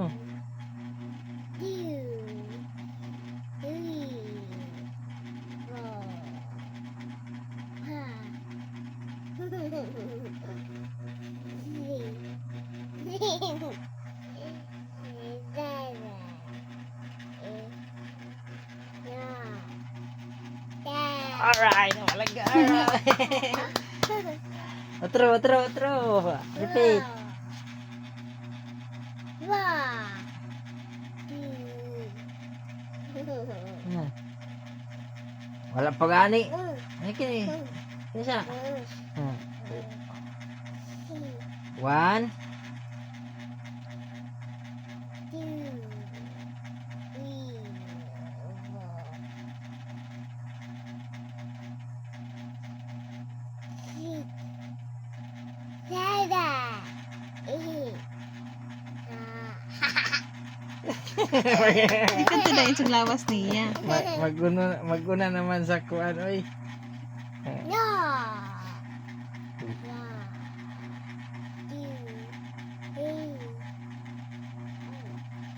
Oh. 2, 3, 4, 5, 6, 7, 8, 9, 10. Alright, malaga. Alright. Otro. Repeat. Wow. Wala pa gani. Ay, kini. Isa. 1, 2, 3, 4, 7, 8. Ikaw tudain sa lawas niya. maguna naman sa kuan oy. No.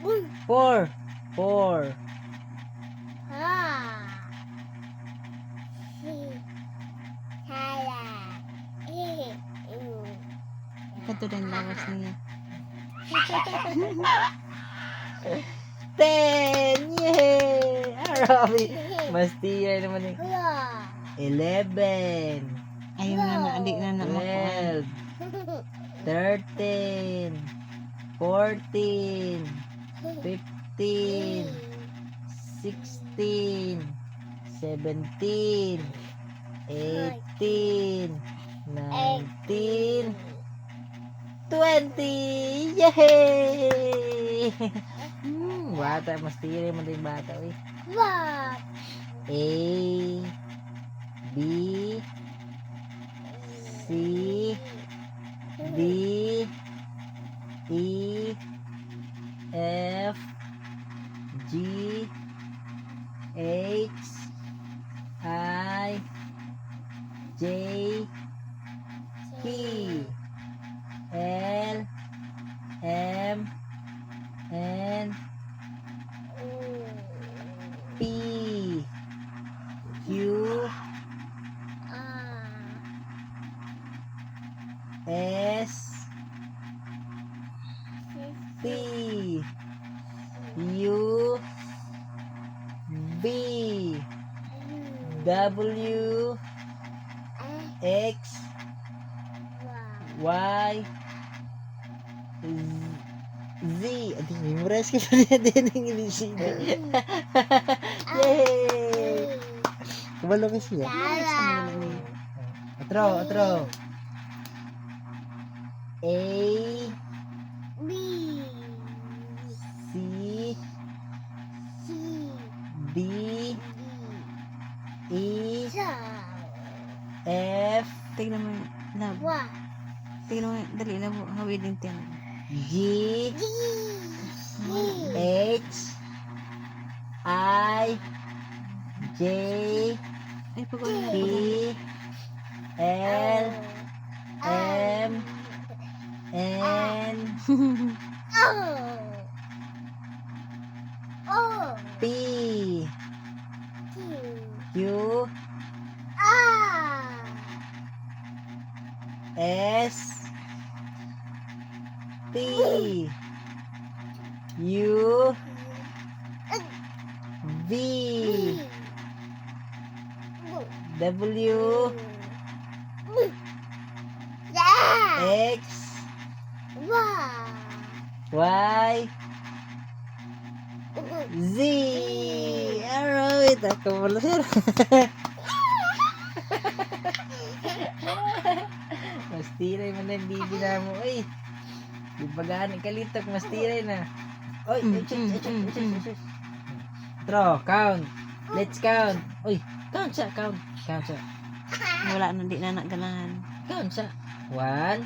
1, 2, 3. 4. Ikaw tudain lawas niya. 10. Yay! Arabi. Mas tiyay naman eh. 11. Ayaw na adik na makuha. 12. 13. 14. 15. 16. 17. 18. 19. 20. Yay! Bata, mas tira mo din bata. Uy. A, B, C, D, E, F, G, H, I, J, K, L, M, N, P, Q, S, T, U, B, W, X, Y, Z. Ating memorize ka pa niya din ang inisip. Yay! Kabalo ka siya. Otro. A, C, D, E, F, Tignan mo yung lab. Tignan mo yung dali lab. Hawid yung tiyan. G, H, I, J, Ay, pag-uwi na. T, L, M, N, P, Q, S, T, U, V, W, X, Y, Z. Alright, ako wala sir. Mas tiray man na yung bibi na mo. Uy, di pagani kalitok, mas tiray na. Uy, Draw, count. Let's count. Uy, count siya. Wala na, di na naganahan. Count siya. 1.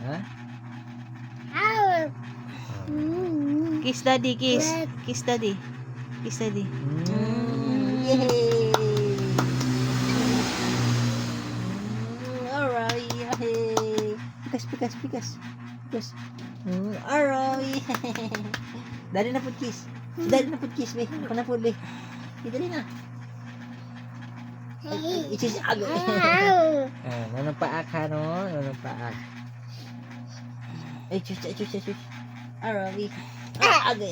Ha? Kiss daddy, kiss. Kiss daddy. Kiss daddy. Yay! Alright, yay! Pikas. Aroy. Dali na po, kiss. Dali na po, kiss, be. Ako na po, be. Dali na. Ay, isis, agay. Nanong paak, ha, no? Nanong paak. Ay, chus. Aroy. Agay.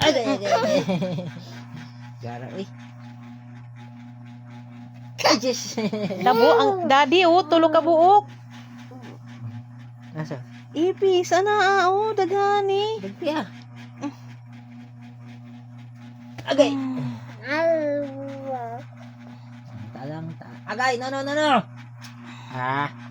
Agay. Gara, uy. Ay, chus. Dabo, ang daddy, oh, tulog ka buok. Nasa? Ipis, ana, oh, dagani. Dagpi, ah. Agay. Talang. Agay, no. Ah.